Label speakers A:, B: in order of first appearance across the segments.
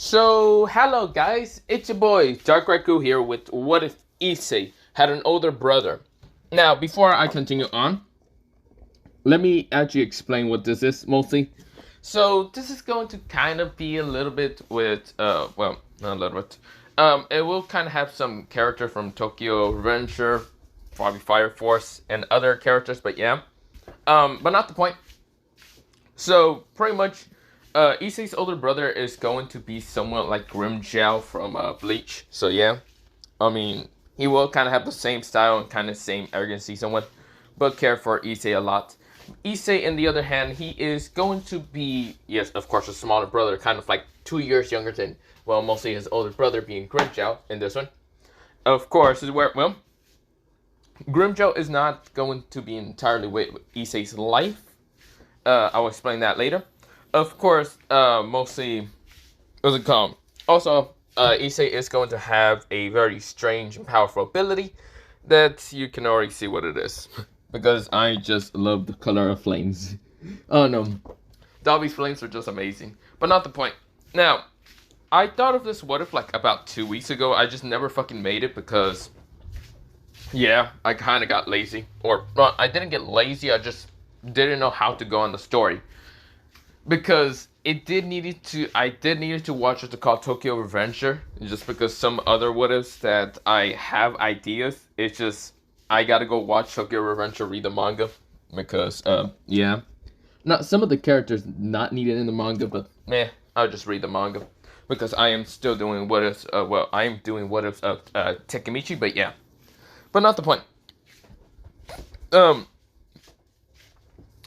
A: So, hello guys, it's your boy Dark Raikou here with What If Issei had an older brother. Now, before I continue on, let me actually explain what this is mostly. So, this is going to kind of be a little bit with, well, not a little bit. It will kind of have some character from Tokyo Revenger, probably Fire Force, and other characters, but yeah. But not the point. So pretty much, Issei's older brother is going to be somewhat like Grimjow from Bleach. So yeah, I mean he will kind of have the same style and kind of same arrogancy somewhat, but care for Issei a lot. Issei, on the other hand, he is going to be, yes, of course, a smaller brother, kind of like 2 years younger than, well, mostly his older brother being Grimjow in this one. Of course, is where, well, Grimjow is not going to be entirely with Issei's life. I'll explain that later. Of course, mostly, what's it called? Also, Issei is going to have a very strange and powerful ability that you can already see what it is. Because I just love the color of flames. Oh no. Dobby's flames are just amazing. But not the point. Now, I thought of this what if like about 2 weeks ago. I just never fucking made it because, yeah, I kind of got lazy. Or, well, I didn't get lazy, I just didn't know how to go on the story. Because I did needed to watch what's called Tokyo Revenger, just because some other what ifs that I have ideas. It's just I gotta go watch Tokyo Revenger, read the manga, because yeah, not some of the characters not needed in the manga, but meh, I'll just read the manga because I am still doing what ifs. Well, I am doing what ifs of Takemichi, but yeah, but not the point. Um,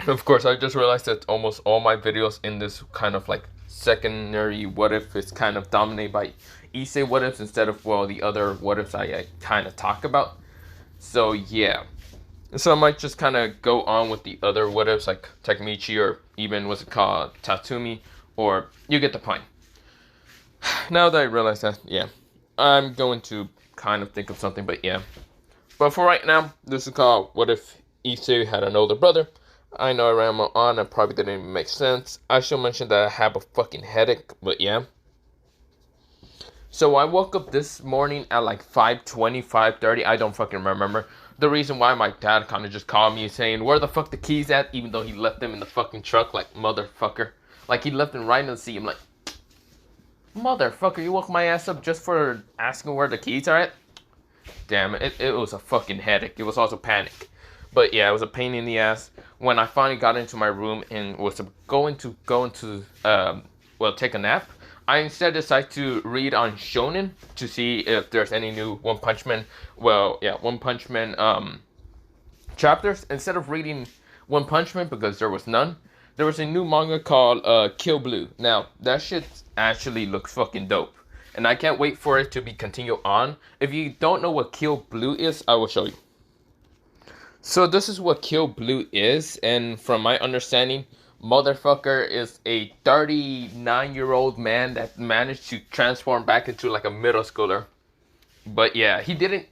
A: Of course, I just realized that almost all my videos in this kind of like secondary what if is kind of dominated by Issei what ifs instead of, well, the other what ifs I kind of talk about. So yeah. So I might just kind of go on with the other what ifs like Takemichi or even what's it called, Tatsumi, or you get the point. Now that I realize that, yeah, I'm going to kind of think of something, but yeah. But for right now, this is called What If Issei Had an Older Brother. I know I rambled on and probably didn't even make sense. I should mention that I have a fucking headache, but yeah. So I woke up this morning at like 5:20, 5:30, I don't fucking remember. The reason why my dad kind of just called me saying, where the fuck the keys at? Even though he left them in the fucking truck, like, motherfucker. Like, he left them right in the seat. I'm like, motherfucker, you woke my ass up just for asking where the keys are at? Damn it, it was a fucking headache. It was also panic. But yeah, it was a pain in the ass. When I finally got into my room and was going to go into, well, take a nap, I instead decided to read on Shonen to see if there's any new One Punch Man, well, yeah, One Punch Man chapters. Instead of reading One Punch Man, because there was none, there was a new manga called Kill Blue. Now, that shit actually looks fucking dope. And I can't wait for it to be continued on. If you don't know what Kill Blue is, I will show you. So this is what Kill Blue is, and from my understanding, motherfucker is a 39-year-old man that managed to transform back into like a middle schooler. But yeah, he didn't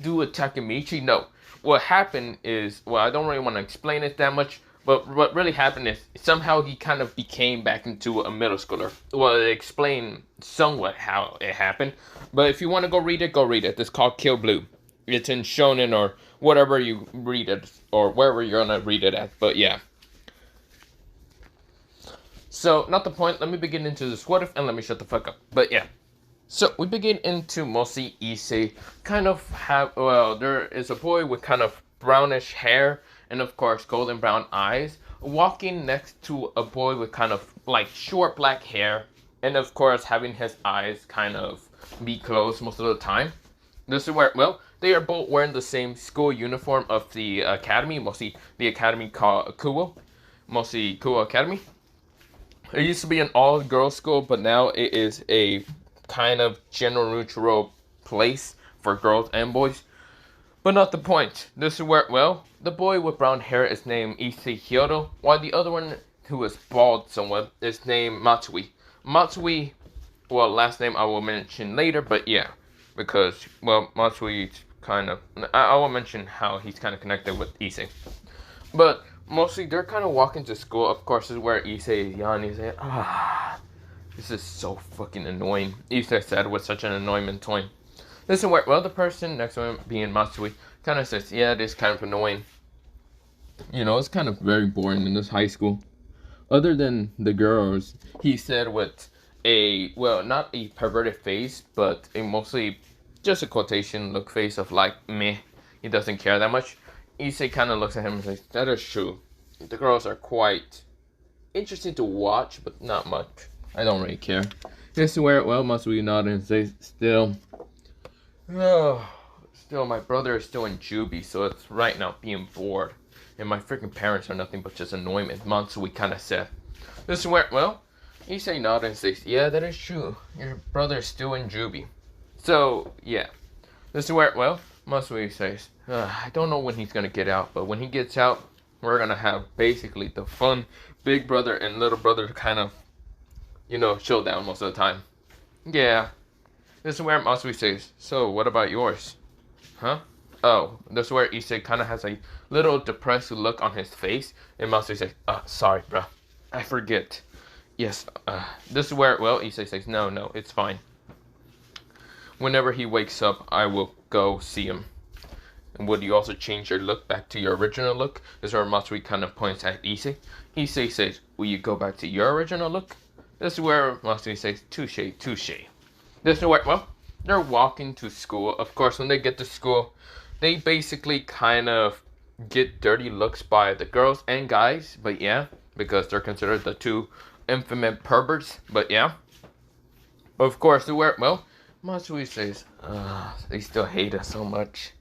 A: do a Takemichi, no. What happened is, well, I don't really want to explain it that much, but what really happened is somehow he kind of became back into a middle schooler. Well, it explained somewhat how it happened, but if you want to go read it, go read it. It's called Kill Blue. It's in Shonen or whatever you read it, or wherever you're gonna read it at, but yeah. So, not the point, let me begin into this what if, and let me shut the fuck up, but yeah. So, we begin into mostly Issei, kind of have, well, there is a boy with kind of brownish hair, and of course golden brown eyes, walking next to a boy with kind of like short black hair, and of course having his eyes kind of be closed most of the time. This is where, well, they are both wearing the same school uniform of the academy, mostly the academy called Kuo, mostly Kuo Academy. It used to be an all-girls school, but now it is a kind of general neutral place for girls and boys. But not the point. This is where, well, the boy with brown hair is named Issei Hyodo, while the other one, who is bald somewhat, is named Matsui. Matsui, well, last name I will mention later, but yeah. Because, well, Matsui kind of, I will mention how he's kind of connected with Issei. But mostly they're kind of walking to school. Of course, this is where Issei is yawning. He's like, This is so fucking annoying. Issei said with such an annoying tone. This is where, well, the person next to him, being Matsui, kind of says, yeah, it is kind of annoying. You know, it's kind of very boring in this high school. Other than the girls, he said with a, well, not a perverted face, but a mostly just a quotation look face of like, meh, he doesn't care that much. Issei kind of looks at him and says, that is true. The girls are quite interesting to watch, but not much. I don't really care. This is where, well, Matsui nodded and says, still, my brother is still in juvie, so it's right now being bored. And my freaking parents are nothing but just annoyment. Matsui kind of said. This is where, well, Issei nodded and says, yeah, that is true. Your brother is still in juvie. So, yeah. This is where, well, Matsui says, I don't know when he's going to get out, but when he gets out, we're going to have basically the fun big brother and little brother kind of, you know, showdown most of the time. Yeah. This is where Matsui says, so what about yours? Huh? Oh, this is where Issei kind of has a little depressed look on his face, and Matsui says, sorry, bro. I forget. Yes, this is where, well, Issei says, no, it's fine. Whenever he wakes up, I will go see him. And would you also change your look back to your original look? This is where Matsui kind of points at Issei. Issei says, will you go back to your original look? This is where Matsui says, touche. This is where, well, they're walking to school. Of course, when they get to school, they basically kind of get dirty looks by the girls and guys. But yeah, because they're considered the two infamous perverts. But yeah. Of course, well, Matsui says, they still hate us so much.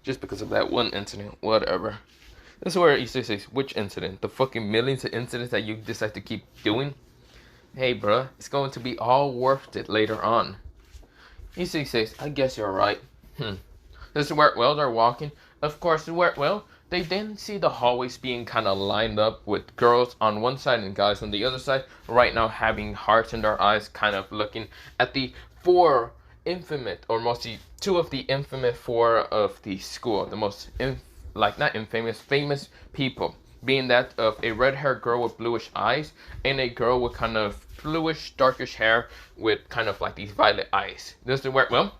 A: Just because of that one incident. Whatever. This is where Issei says, which incident? The fucking millions of incidents that you decide to keep doing? Hey, bruh, it's going to be all worth it later on. Issei says, I guess you're right. This is where, well, they're walking. Of course, where, well, they then see the hallways being kind of lined up with girls on one side and guys on the other side. Right now having hearts in their eyes, kind of looking at the four infamous, or mostly two of the infamous four of the school. The most, not infamous, famous people. Being that of a red-haired girl with bluish eyes and a girl with kind of bluish, darkish hair with kind of like these violet eyes. This is where, well,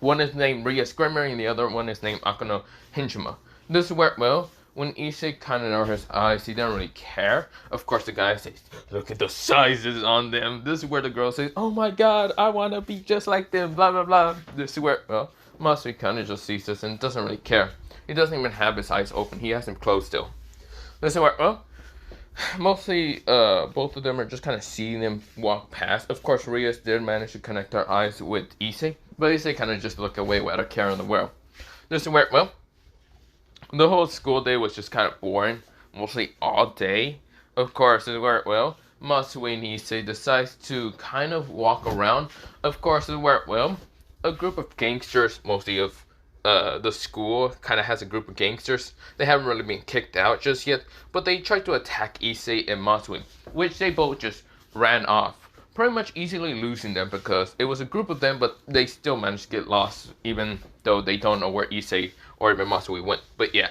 A: one is named Ria Screamer and the other one is named Akano Hinjima. This is where, well, when Issei kind of narrowed his eyes, he didn't really care. Of course, the guy says, look at the sizes on them. This is where the girl says, oh my god, I want to be just like them, blah, blah, blah. This is where, well, Matsui kind of just sees this and doesn't really care. He doesn't even have his eyes open. He has them closed still. This is where, well, mostly both of them are just kind of seeing them walk past. Of course, Rias did manage to connect her eyes with Issei, but Issei kind of just look away without a care in the world. This is where, well, the whole school day was just kind of boring, mostly all day. Of course, this is where, well, Matsui and Issei decides to kind of walk around. Of course, this is where, well, a group of gangsters, mostly of the school, kind of has a group of gangsters. They haven't really been kicked out just yet, but they tried to attack Issei and Matsui, which they both just ran off, pretty much easily losing them because it was a group of them, but they still managed to get lost, even though they don't know where Issei or even Matsui went. But yeah,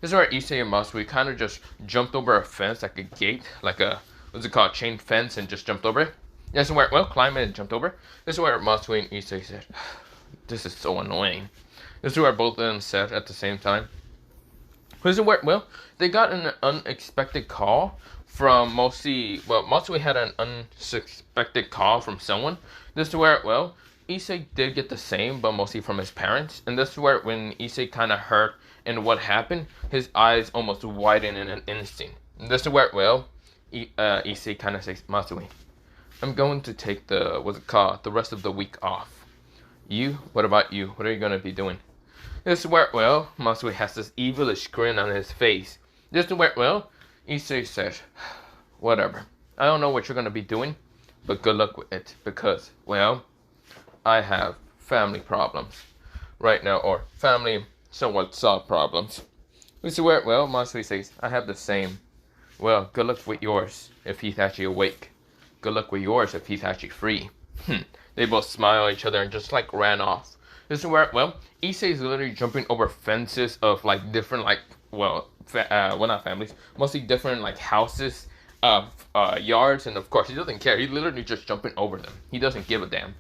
A: this is where Issei and Matsui kind of just jumped over a fence, like a gate, like a, what's it called, chain fence, and just jumped over it. This is where, well, climbed and jumped over. This is where Matsui and Issei said, this is so annoying. This is where both of them said at the same time. This is where, well, they got an unexpected call from mostly, well, Matsui had an unsuspected call from someone. This is where, well, Issei did get the same, but mostly from his parents. And this is where, when Issei kind of heard and what happened, his eyes almost widened in an instant. And this is where, well, Issei kind of says, Matsui, I'm going to take the, what's it called, the rest of the week off. You? What about you? What are you going to be doing? This is where, well, Matsui has this evilish grin on his face. This is where, well, Issei says, whatever. I don't know what you're going to be doing, but good luck with it. Because, well, I have family problems right now, or family somewhat solved problems. This is where, well, Matsui says, I have the same. Well, good luck with yours if he's actually awake. Good luck with yours if he's actually free. They both smile at each other and just like ran off. This is where, well, Issei is literally jumping over fences of like different, like, well, not families, mostly different like houses yards, and of course he doesn't care. He's literally just jumping over them. He doesn't give a damn.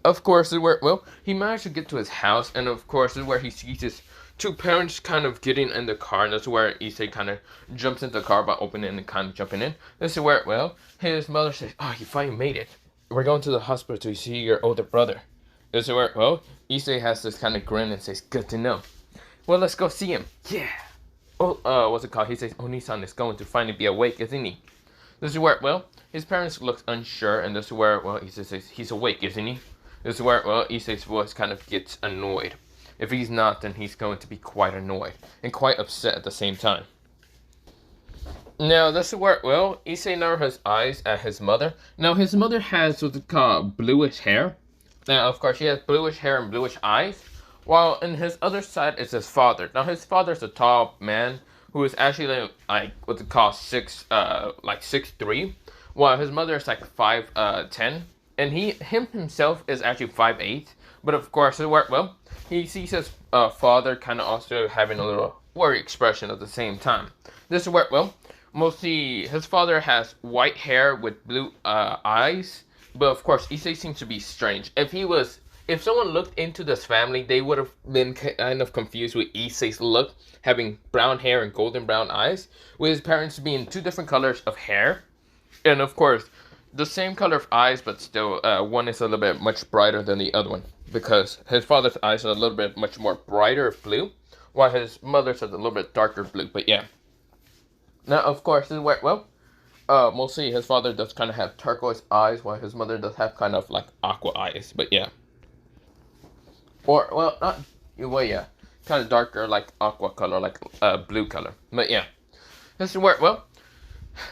A: Of course, this is where, well, he managed to get to his house, and of course, this is where he sees his two parents kind of getting in the car, and that's where Issei kind of jumps into the car by opening and kind of jumping in. This is where, well, his mother says, "Oh, you finally made it. We're going to the hospital to see your older brother." This is where, well, Issei has this kind of grin and says, "Good to know. Well, let's go see him." Yeah. Oh, what's it called? He says, "Oni-san is going to finally be awake, isn't he?" This is where, well, his parents look unsure, and this is where, well, Issei says, "He's awake, isn't he?" This is where, well, Issei's voice kind of gets annoyed. If he's not, then he's going to be quite annoyed and quite upset at the same time. Now, this is where, well, Issei now has eyes at his mother. Now, his mother has what's called bluish hair. Now, of course, she has bluish hair and bluish eyes. While in his other side is his father. Now, his father's a tall man who is actually like what's it called 6'3", while his mother is like 5'10", and him himself is actually 5'8". But of course, well, he sees his father kind of also having a little worry expression at the same time. This is where, well, mostly his father has white hair with blue eyes, but of course, Issei seems to be strange. If someone looked into this family, they would have been kind of confused with Issei's look, having brown hair and golden brown eyes, with his parents being two different colors of hair, and of course, the same color of eyes, but still, one is a little bit much brighter than the other one, because his father's eyes are a little bit much more brighter blue, while his mother's are a little bit darker blue, but yeah. Now, of course, this is where, well, mostly his father does kind of have turquoise eyes, while his mother does have kind of like aqua eyes, but yeah. Or, well, not, well, yeah, kind of darker, like aqua color, like blue color. But yeah, this is where, well,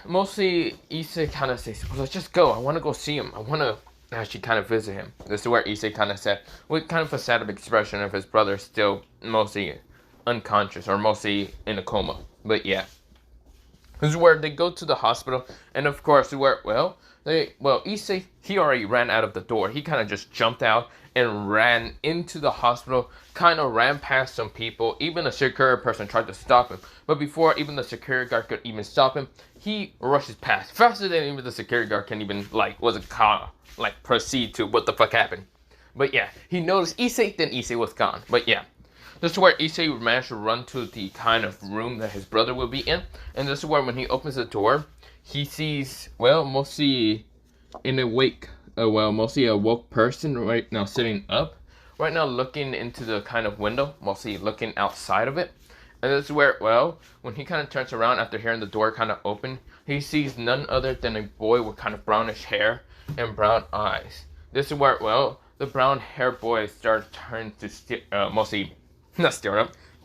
A: mostly Issei kind of says, "Well, let's just go. I want to go see him. I want to actually kind of visit him." This is where Issei kind of said, with kind of a sad expression of his brother still mostly unconscious or mostly in a coma. But yeah. This is where they go to the hospital, and of course, where, well, Issei, he already ran out of the door. He kind of just jumped out and ran into the hospital, kind of ran past some people. Even a security person tried to stop him, but before even the security guard could even stop him, he rushes past faster than even the security guard can even, proceed to what the fuck happened. But yeah, he noticed Issei, then Issei was gone. But yeah. This is where Issei managed to run to the kind of room that his brother will be in. And this is where when he opens the door, he sees, well, mostly mostly a woke person right now sitting up. Right now looking into the kind of window, mostly looking outside of it. And this is where, well, when he kind of turns around after hearing the door kind of open, he sees none other than a boy with kind of brownish hair and brown eyes. This is where, well, the brown hair boy starts turning to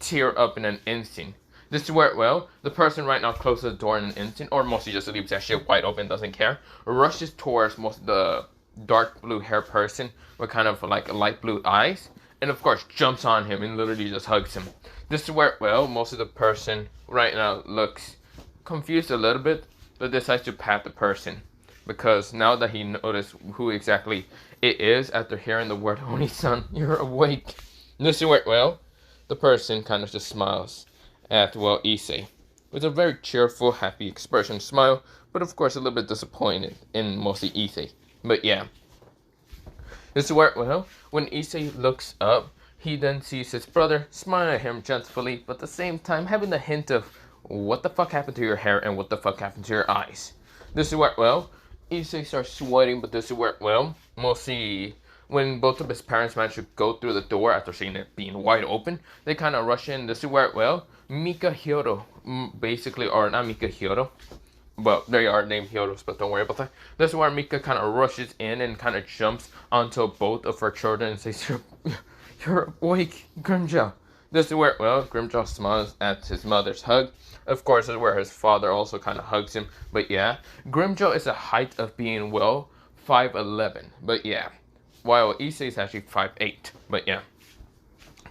A: tear up in an instant. This is where, well, the person right now closes the door in an instant, or mostly just leaves that shit wide open, doesn't care, rushes towards most of the dark blue hair person with kind of like light blue eyes, and of course jumps on him and literally just hugs him. This is where, well, most of the person right now looks confused a little bit, but decides to pat the person, because now that he noticed who exactly it is after hearing the word, "Oni-san, you're awake." This is where, well, the person kind of just smiles at, well, Issei with a very cheerful, happy expression smile, but of course a little bit disappointed in mostly Issei. But yeah. This is where, well, when Issei looks up, he then sees his brother smile at him gently, but at the same time having the hint of, what the fuck happened to your hair and what the fuck happened to your eyes? This is where, well, Issei starts sweating, but this is where, well, mostly when both of his parents manage to go through the door after seeing it being wide open, they kind of rush in. This is where, well, Mika Hyodo, basically, or not Mika Hyodo, well, they are named Hyodos, but don't worry about that. This is where Mika kind of rushes in and kind of jumps onto both of her children and says, You're awake, Grimjaw." This is where, well, Grimjaw smiles at his mother's hug. Of course, this is where his father also kind of hugs him. But yeah, Grimjaw is a height of being, well, 5'11". But yeah. While Issei is actually 5'8", but yeah.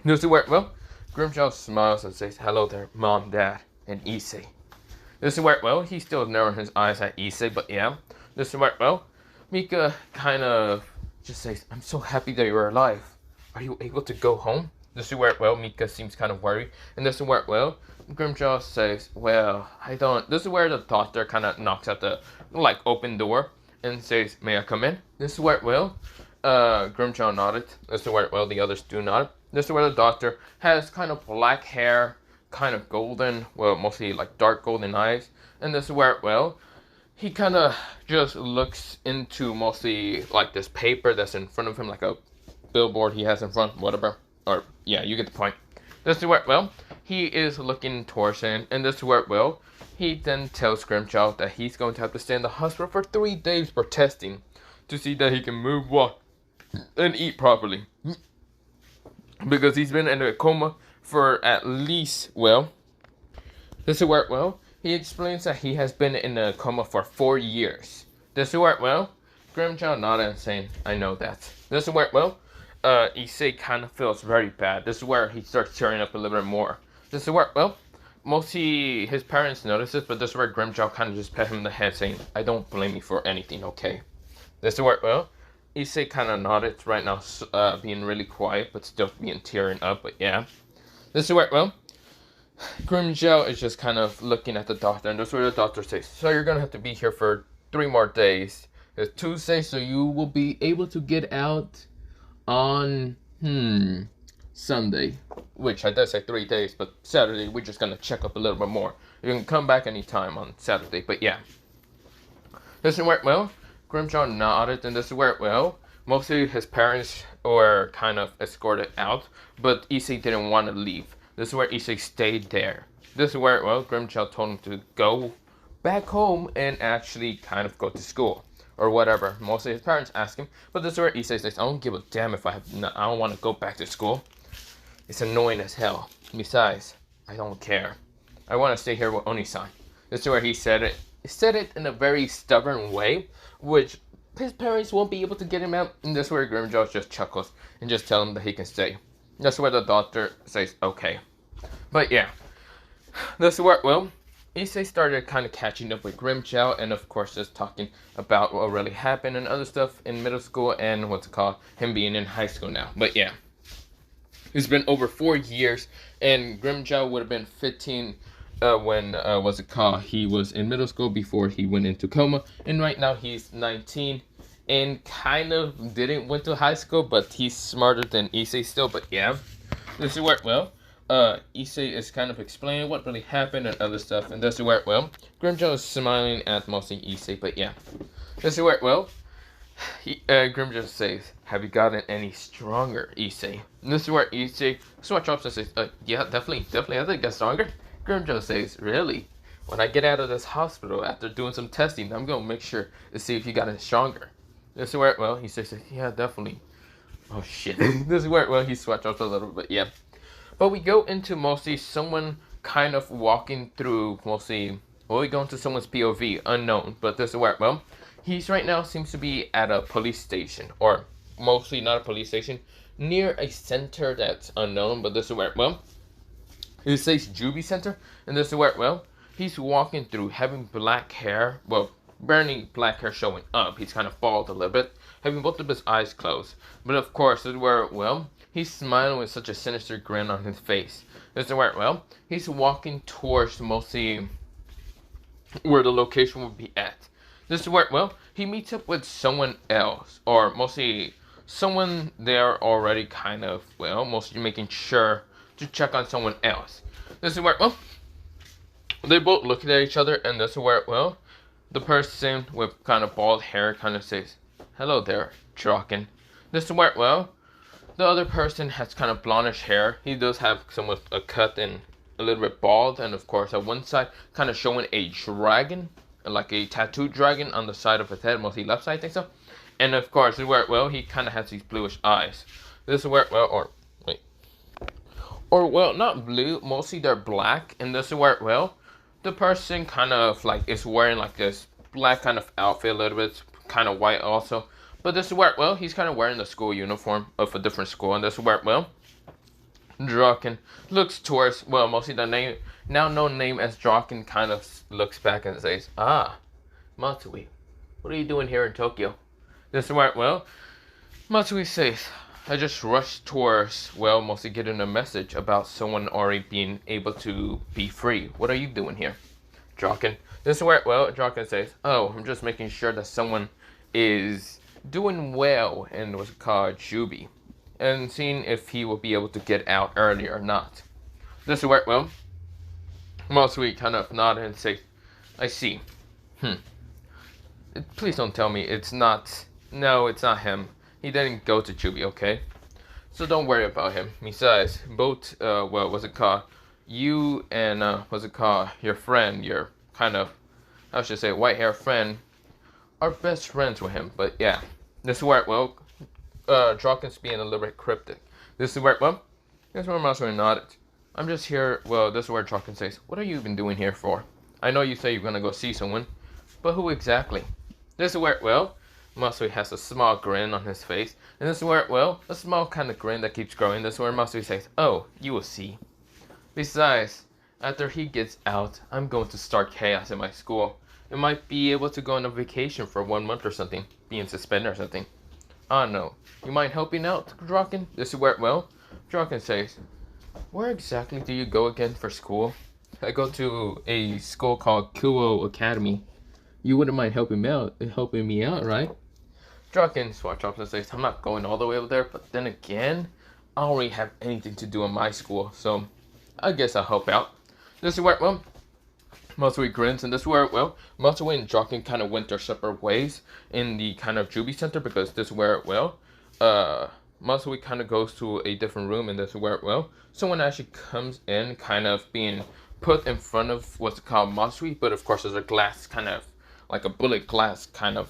A: This is where, well, Grimjaw smiles and says, "Hello there, Mom, Dad, and Issei." This is where, well, he's still narrowing his eyes at Issei, but yeah. This is where, well, Mika kind of just says, "I'm so happy that you're alive. Are you able to go home?" This is where, well, Mika seems kind of worried. And this is where, well, Grimjaw says, well, I don't. This is where the doctor kind of knocks at the, like, open door and says, may I come in? This is where, well, Grimjaw nodded. This is where, well, the others do nod. This is where the doctor has kind of black hair, kind of golden, well, mostly like dark golden eyes. And this is where, well, he kind of just looks into mostly like this paper that's in front of him, like a billboard he has in front, whatever. Or, yeah, you get the point. This is where, well, he is looking towards him, and this is where, well, he then tells Grimjaw that he's going to have to stay in the hospital for 3 days for testing to see that he can move, walk, and eat properly. Because he's been in a coma for at least, well, this is where, well, he explains that he has been in a coma for 4 years. This is where, well, Grimjaw nodded and saying, I know that. This is where, well, Issei kind of feels very bad. This is where he starts tearing up a little bit more. This is where, well, mostly his parents notice this, but this is where Grimjaw kind of just pat him in the head saying, I don't blame you for anything, okay? This is where, well, Issei kind of nodded right now, being really quiet, but still being tearing up, but yeah. This is where, well, Grimjaw is just kind of looking at the doctor, and this is where the doctor says, so you're going to have to be here for 3 more days. It's Tuesday, so you will be able to get out on, Sunday. Which I did say 3 days, but Saturday we're just going to check up a little bit more. You can come back anytime on Saturday, but yeah. This is where, well, Grimjaw nodded, and this is where, well, mostly his parents were kind of escorted out, but Issei didn't want to leave. This is where Issei stayed there. This is where, well, Grimjaw told him to go back home and actually kind of go to school. Or whatever. Mostly his parents ask him. But this is where Issei says, I don't give a damn if I don't want to go back to school. It's annoying as hell. Besides, I don't care. I want to stay here with Oni-san. This is where he said it. He said it in a very stubborn way, which his parents won't be able to get him out. And this is where Grimjaw just chuckles and just tells him that he can stay. That's where the doctor says, okay. But yeah. This is where, well, Issei started kind of catching up with Grimjaw, and of course just talking about what really happened and other stuff in middle school and what's it called, him being in high school now. But yeah, it's been over 4 years, and Grimjaw would have been 15 when what's it called, he was in middle school before he went into coma, and right now he's 19 and kind of didn't went to high school, but he's smarter than Issei still. But yeah, this is where, well, Issei is kind of explaining what really happened and other stuff, and this is where, well, Grimjaw is smiling at mostly Issei, but yeah. This is where, well, Grimjaw says, have you gotten any stronger, Issei? And this is where Issei switch up and says, yeah, definitely, I think get stronger. Grimjaw says, really? When I get out of this hospital after doing some testing, I'm going to make sure to see if you got any stronger. This is where, well, he says, yeah, definitely. Oh, shit. This is where, well, he switched up a little bit, yeah. But we go into mostly someone kind of walking through mostly, well, we go into someone's POV, unknown. But this is where, well, he's right now seems to be at a police station, or mostly not a police station, near a center that's unknown. But this is where, well, it says Juvie Center, and this is where, well, he's walking through, having black hair, well, burning black hair showing up. He's kind of bald a little bit, having both of his eyes closed. But of course, this is where, well, he's smiling with such a sinister grin on his face. This is where, well, he's walking towards mostly where the location would be at. This is where, well, he meets up with someone else, or mostly someone there already kind of, well, mostly making sure to check on someone else. This is where, well, they both look at each other, and this is where, well, the person with kind of bald hair kind of says, hello there, Draken. This is where, well, the other person has kind of blondish hair. He does have some with a cut and a little bit bald, and of course at one side kind of showing a dragon, like a tattooed dragon on the side of his head, mostly left side, I think so. And of course, this is where, well, he kind of has these bluish eyes. This is where, well, well, not blue, mostly they're black. And this is where, well, the person kind of like is wearing like this black kind of outfit, a little bit kind of white also. But this is where, well, he's kind of wearing the school uniform of a different school. And this is where, well, Draken looks towards, well, mostly the name, now known name as Draken, kind of looks back and says, ah, Matsui, what are you doing here in Tokyo? This is where, well, Matsui says, I just rushed towards, well, mostly getting a message about someone already being able to be free. What are you doing here? Draken. This is where, well, Draken says, oh, I'm just making sure that someone is doing well in what's called Juby, and seeing if he will be able to get out early or not. This is where, well, Mostly kind of nod and say, I see. Hmm. Please don't tell me it's not. No, it's not him. He didn't go to Juby, okay? So don't worry about him. Besides, both, well, what's it called? You and, what's it called? Your friend, your kind of, I should say, white hair friend, are best friends with him. But yeah, this is where, well, Draken's being a little bit cryptic. This is where, well, this is where Masuri nodded. I'm just here, well, this is where Draken says, what are you even doing here for? I know you say you're gonna go see someone, but who exactly? This is where, well, Masui has a small grin on his face, and this is where, well, a small kind of grin that keeps growing. This is where Masui says, oh, you will see. Besides, after he gets out, I'm going to start chaos in my school. I might be able to go on a vacation for 1 month or something, being suspended or something. Ah, no. You mind helping out, Draken? This is where, well, Draken says, where exactly do you go again for school? I go to a school called Kuo Academy. You wouldn't mind helping me out, right? Draken swatch up and says, I'm not going all the way over there, but then again, I don't really have anything to do in my school, so I guess I'll help out. This is where, well, Matsui grins, and this is where, well, Matsui and Draken kind of went their separate ways in the kind of Juby Center, because this is where, well, Matsui kind of goes to a different room, and this is where, well, someone actually comes in, kind of being put in front of what's called Matsui, but of course there's a glass kind of, like a bullet glass kind of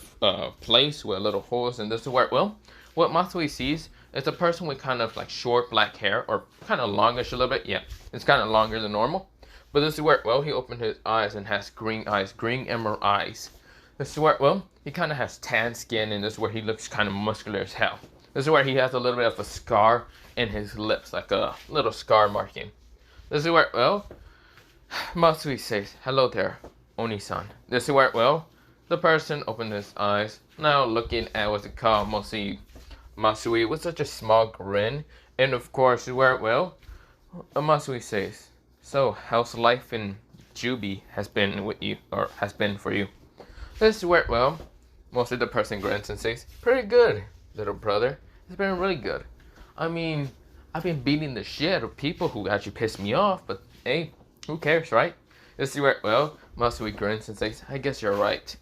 A: place with little holes, and this is where, well, what Matsui sees is a person with kind of like short black hair, or kind of longish a little bit, yeah, it's kind of longer than normal. But this is where, well, he opened his eyes and has green eyes, green emerald eyes. This is where, well, he kind of has tan skin, and this is where he looks kind of muscular as hell. This is where he has a little bit of a scar in his lips, like a little scar marking. This is where, well, Matsui says, hello there, Oni-san. This is where, well, the person opened his eyes, now looking at what's it called, Matsui with such a small grin, and of course, where, well, Matsui says, so, how's life in Juby has been with you, or has been for you? This is where, well, mostly the person grins and says, pretty good, little brother. It's been really good. I mean, I've been beating the shit out of people who actually pissed me off, but hey, who cares, right? This is where, well, Matsui grins and says, I guess you're right.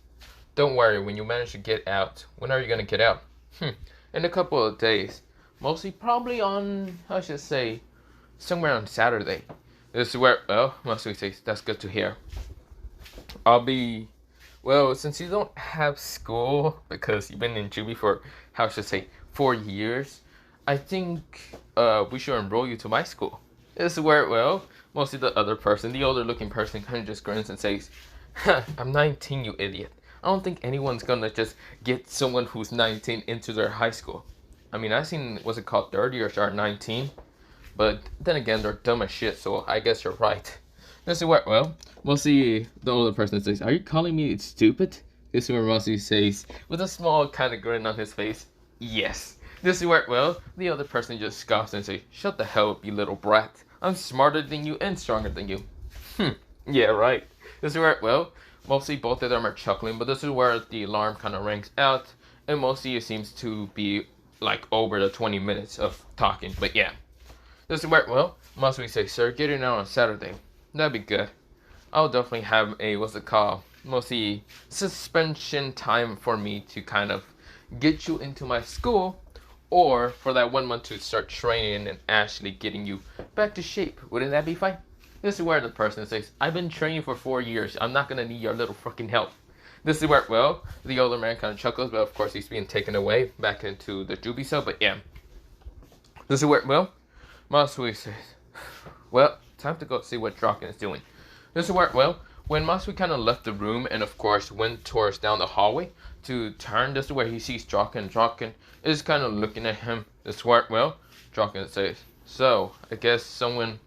A: Don't worry, when you manage to get out, when are you gonna get out? In a couple of days. Mostly probably on, I should say, somewhere on Saturday. This is where, well, Matsui says, that's good to hear. I'll be, well, since you don't have school, because you've been in Juby for, how should I say, 4 years, I think we should enroll you to my school. This is where, well, mostly the other person, the older looking person, kind of just grins and says, I'm 19, you idiot. I don't think anyone's gonna just get someone who's 19 into their high school. I mean, I've seen, what's it called, 30 or 19. But then again, they're dumb as shit, so I guess you're right. This is where, well, mostly the older person says, are you calling me stupid? This is where Matsui says, with a small kind of grin on his face, yes. This is where, well, the other person just scoffs and says, shut the hell up, you little brat. I'm smarter than you and stronger than you. Yeah, right. This is where, well, mostly both of them are chuckling, but this is where the alarm kind of rings out, and mostly it seems to be like over the 20 minutes of talking, but yeah. This is where, well, Matsui says, sir, get in out on Saturday. That'd be good. I'll definitely have a, what's it called, mostly suspension time for me to kind of get you into my school, or for that 1 month to start training and actually getting you back to shape. Wouldn't that be fine? This is where the person says, I've been training for 4 years. I'm not going to need your little fucking help. This is where, well, the older man kind of chuckles, but of course he's being taken away back into the Juby cell, but yeah. This is where, well, Matsui says, well, time to go see what Draken is doing. This is where, well, when Matsui kind of left the room and of course went towards down the hallway to turn, this is where he sees Draken. Draken is kind of looking at him. This is where, well, Draken says, so, I guess someone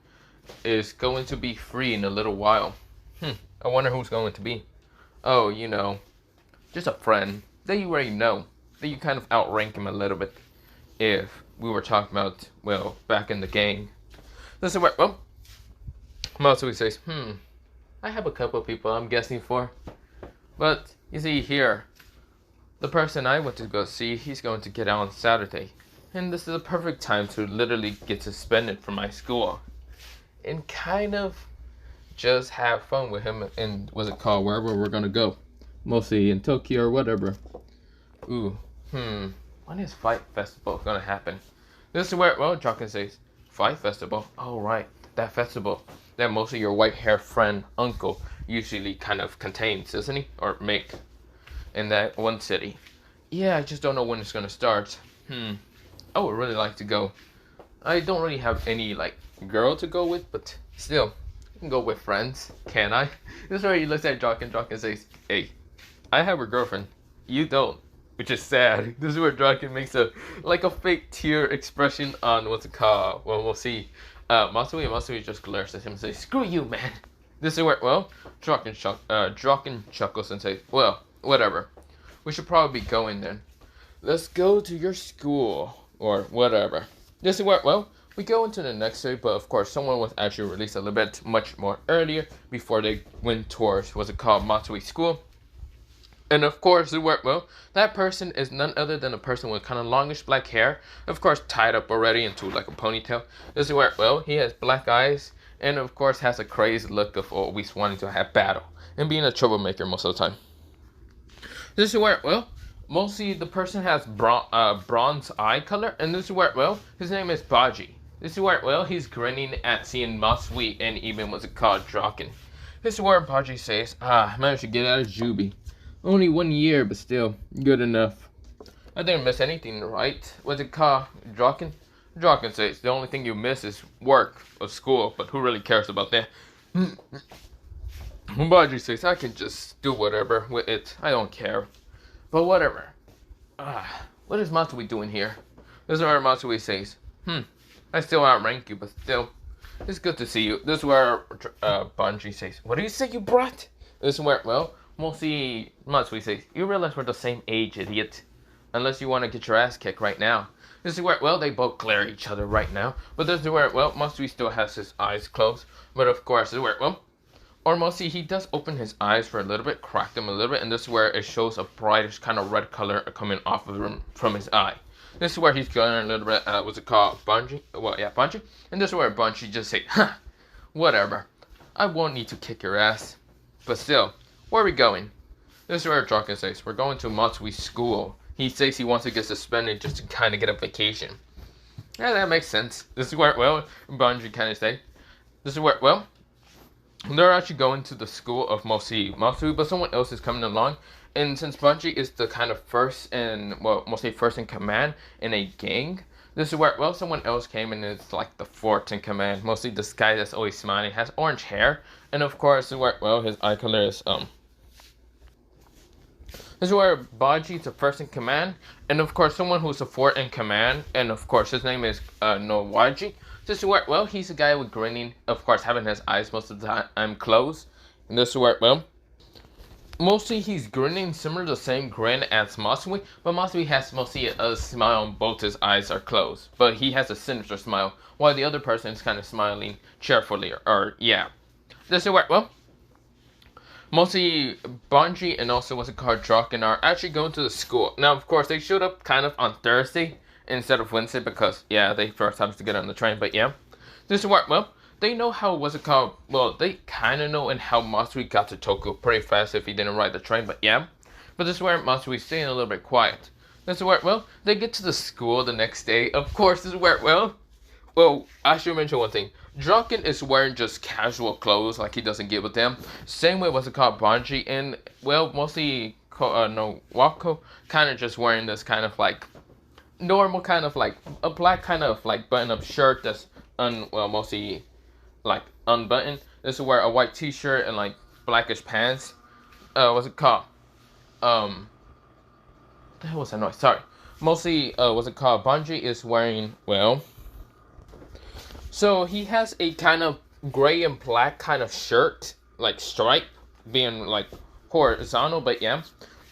A: is going to be free in a little while. I wonder who's going to be. Oh, you know, just a friend that you already know, that you kind of outrank him a little bit. If we were talking about, well, back in the gang. This is where, well, Matsui says, I have a couple of people I'm guessing for. But, you see here, the person I went to go see, he's going to get out on Saturday. And this is a perfect time to literally get suspended from my school. And kind of just have fun with him and, what's it called, wherever we're gonna go. Mostly in Tokyo or whatever. Ooh, when is Fight Festival gonna happen? This is where, well, Jocken says, Fight Festival? Oh, right, that festival that most of your white hair friend, uncle, usually kind of contains, isn't he? Or make in that one city. Yeah, I just don't know when it's gonna start. I would really like to go. I don't really have any, like, girl to go with, but still, I can go with friends, can I? This is where he looks at Jocken. Jocken says, hey, I have a girlfriend. You don't. Which is sad. This is where Jocken makes a fake tear expression on what's it called. Well, we'll see. Matsui just glares at him and says, screw you, man. This is where, well, Jocken chuckles and says, well, whatever. We should probably be going then. Let's go to your school. Or whatever. This is where, well, we go into the next day, but of course someone was actually released a little bit much more earlier before they went towards what's it called, Matsui's school. And of course, well, that person is none other than a person with kind of longish black hair, of course tied up already into like a ponytail. This is where, well, he has black eyes and of course has a crazy look of always wanting to have battle and being a troublemaker most of the time. This is where, well, mostly the person has bronze eye color, and this is where, well, his name is Baji. This is where, well, he's grinning at seeing Matsui and even what's it called, Jocken. This is where Baji says, I managed to get out of Jubi. Only 1 year, but still, good enough. I didn't miss anything, right? What's it called, Jocken? Jocken says, the only thing you miss is work or school, but who really cares about that? Baji says, I can just do whatever with it. I don't care. But whatever. What is Matsui doing here? This is where Matsui says, I still outrank you, but still, it's good to see you. This is where Bunji says, what do you say you brought? This is where, well, mostly Matsui says, you realize we're the same age, idiot. Unless you want to get your ass kicked right now. This is where, well, they both glare at each other right now. But this is where, well, Matsui still has his eyes closed. But of course, this is where, well, or mostly he does open his eyes for a little bit, crack them a little bit, and this is where it shows a brightish kind of red color coming off of him from his eye. This is where he's going a little bit, what's it called, Bunji? Well, yeah, Bunji. And this is where Bunji just say, whatever. I won't need to kick your ass. But still, where are we going? This is where Jocken says, we're going to Matsui's school. He says he wants to get suspended just to kind of get a vacation. Yeah, that makes sense. This is where, well, Bunji kind of say, this is where, well, they're actually going to the school of Matsui, but someone else is coming along. And since Bunji is the kind of first in, well, mostly first in command in a gang, this is where, well, someone else came and it's like the fourth in command. Mostly this guy that's always smiling, has orange hair. And of course, this is where, well, his eye color is, this is where Baji is the first in command. And of course, someone who's the fourth in command. And of course, his name is Nowaji. This is where, well, he's a guy with grinning, of course, having his eyes most of the time closed. And this is where, well, mostly he's grinning similar to the same grin as Matsui, but Matsui has mostly a smile on both his eyes are closed. But he has a sinister smile, while the other person is kind of smiling cheerfully, or yeah. This is where, well, mostly Bunji and also what's it called, Jocken are actually going to the school. Now, of course, they showed up kind of on Thursday instead of Wednesday because, yeah, they first had to get on the train, but yeah. This is where, well, they know how, what's it called, well, they kind of know and how Matsui got to Tokyo pretty fast if he didn't ride the train, but yeah. But this is where Matsui's staying a little bit quiet. This is where, well, they get to the school the next day. Of course, this is where, well, I should mention one thing. Jocken is wearing just casual clothes, like he doesn't give a damn. Same way, what's it called, Bunji, and, well, mostly, Wako, kind of just wearing this kind of, like, normal kind of, like, a black kind of, like, button-up shirt that's, mostly, like, unbuttoned. This is where a white t-shirt and, like, blackish pants. What's it called? What the hell was that noise? Sorry. Mostly, what's it called? Bunji is wearing, well, so he has a kind of gray and black kind of shirt, like stripe, being like horizontal, but yeah.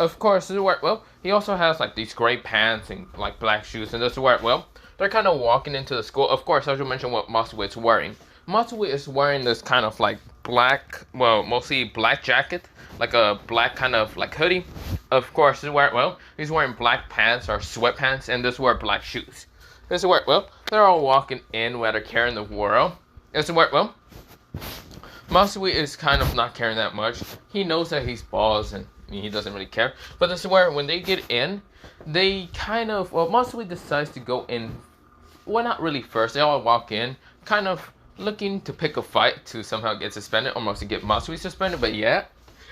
A: Of course, this is where, well, he also has like these gray pants and like black shoes, and this is where, well, they're kind of walking into the school. Of course, I should mention what Matsui is wearing. Matsui is wearing this kind of like black, well, mostly black jacket, like a black kind of like hoodie. Of course, he's wearing black pants or sweatpants, and this wear black shoes. This is where, well, they're all walking in without a care in the world. This is where, well, Matsui is kind of not caring that much. He knows that he's boss and he doesn't really care. But this is where when they get in, they kind of, well, Matsui decides to go in, well, not really first. They all walk in, kind of looking to pick a fight to somehow get suspended, almost to get Matsui suspended, but yeah.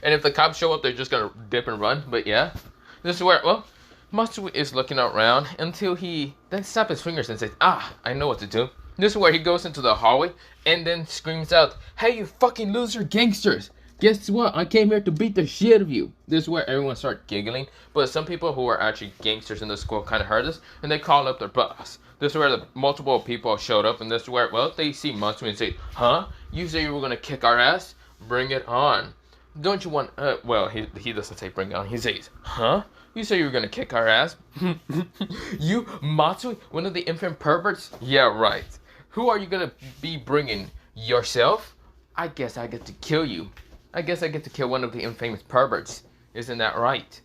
A: And if the cops show up, they're just gonna dip and run, but yeah. This is where, well, Matsui is looking around until he then snaps his fingers and says, "Ah, I know what to do." This is where he goes into the hallway and then screams out, "Hey, you fucking loser gangsters! Guess what? I came here to beat the shit out of you." This is where everyone starts giggling, but some people who are actually gangsters in the school kind of heard this, and they call up their boss. This is where the multiple people showed up, and this is where, well, they see Matsui and say, "Huh? You say you were gonna kick our ass? Bring it on. Don't you want, well, he doesn't say bring it on, he says, huh? You say you were gonna kick our ass? You, Matsui, one of the infant perverts? Yeah, right. Who are you gonna be bringing? Yourself? I guess I get to kill you. I guess I get to kill one of the infamous perverts. Isn't that right?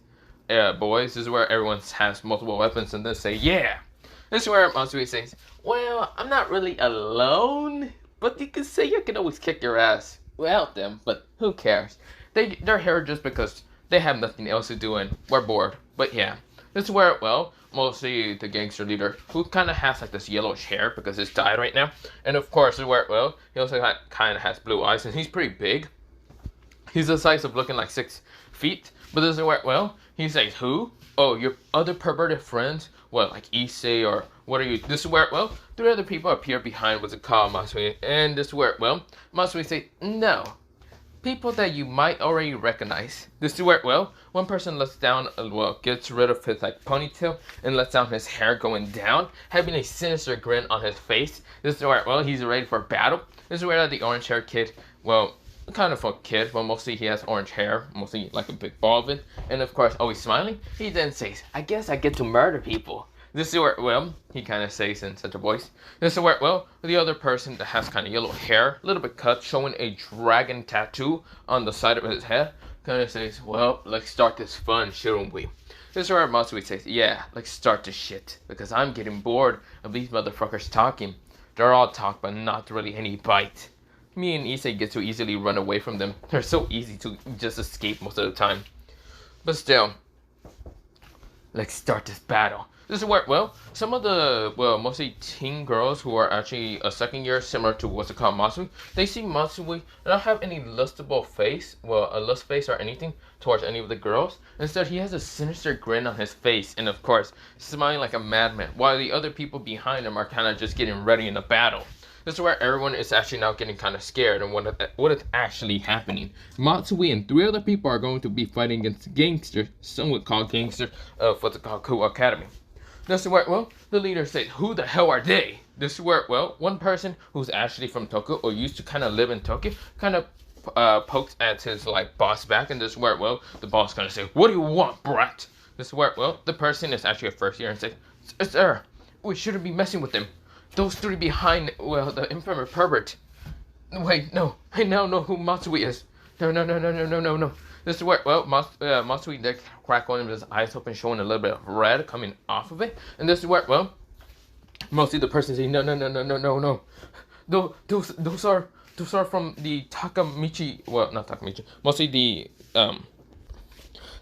A: Boys, this is where everyone has multiple weapons and they say, yeah. This is where Matsui says, well, I'm not really alone, but you can say you can always kick your ass. Well, them, but who cares? They're here just because they have nothing else to do and we're bored. But yeah, this is where, well, mostly the gangster leader, who kind of has like this yellowish hair because it's dyed right now. And of course, this is where, well, he also kind of has blue eyes and he's pretty big. He's the size of looking like 6 feet. But this is where, well, he says, who? Oh, your other perverted friends? What, like Issei or what are you? This is where, well, 3 other people appear behind what's it called, Matsui. And this is where, well, Matsui says, no. People that you might already recognize. This is where, well, one person lets down, well, gets rid of his like ponytail and lets down his hair going down, having a sinister grin on his face. This is where, well, he's ready for battle. This is where the orange hair kid, well, kind of a kid, but mostly he has orange hair, mostly like a big ball of it. And of course, always smiling. He then says, I guess I get to murder people. This is where, well, he kind of says in such a voice. This is where, well, the other person that has kind of yellow hair, a little bit cut, showing a dragon tattoo on the side of his head, kind of says, well, let's start this fun, shouldn't we? This is where Matsui says, yeah, let's start this shit, because I'm getting bored of these motherfuckers talking. They're all talk, but not really any bite. Me and Issei get to easily run away from them. They're so easy to just escape most of the time. But still, let's start this battle. This is where, well, some of the, well, mostly teen girls who are actually a second year, similar to what's it called, Matsui, they see Matsui not have any lustable face, well, a lust face or anything towards any of the girls. Instead, he has a sinister grin on his face and, of course, smiling like a madman, while the other people behind him are kind of just getting ready in a battle. This is where everyone is actually now getting kind of scared and what is actually happening. Matsui and 3 other people are going to be fighting against gangsters, some would call gangsters of what's it called, Ku Academy. This is where, well, the leader says, who the hell are they? This is where, well, one person who's actually from Tokyo or used to kind of live in Tokyo kind of pokes at his, like, boss back. And this is where, well, the boss kind of says, what do you want, brat? This is where, well, the person is actually a first year and says, sir, we shouldn't be messing with them. Those 3 behind, well, the infamous pervert. Wait, no, I now know who Matsui is. No. This is where, well, Matsui did crack one of his eyes open, showing a little bit of red coming off of it. And this is where, well, mostly the person saying, no. Those are from the Takamichi, well, not Takamichi, mostly the,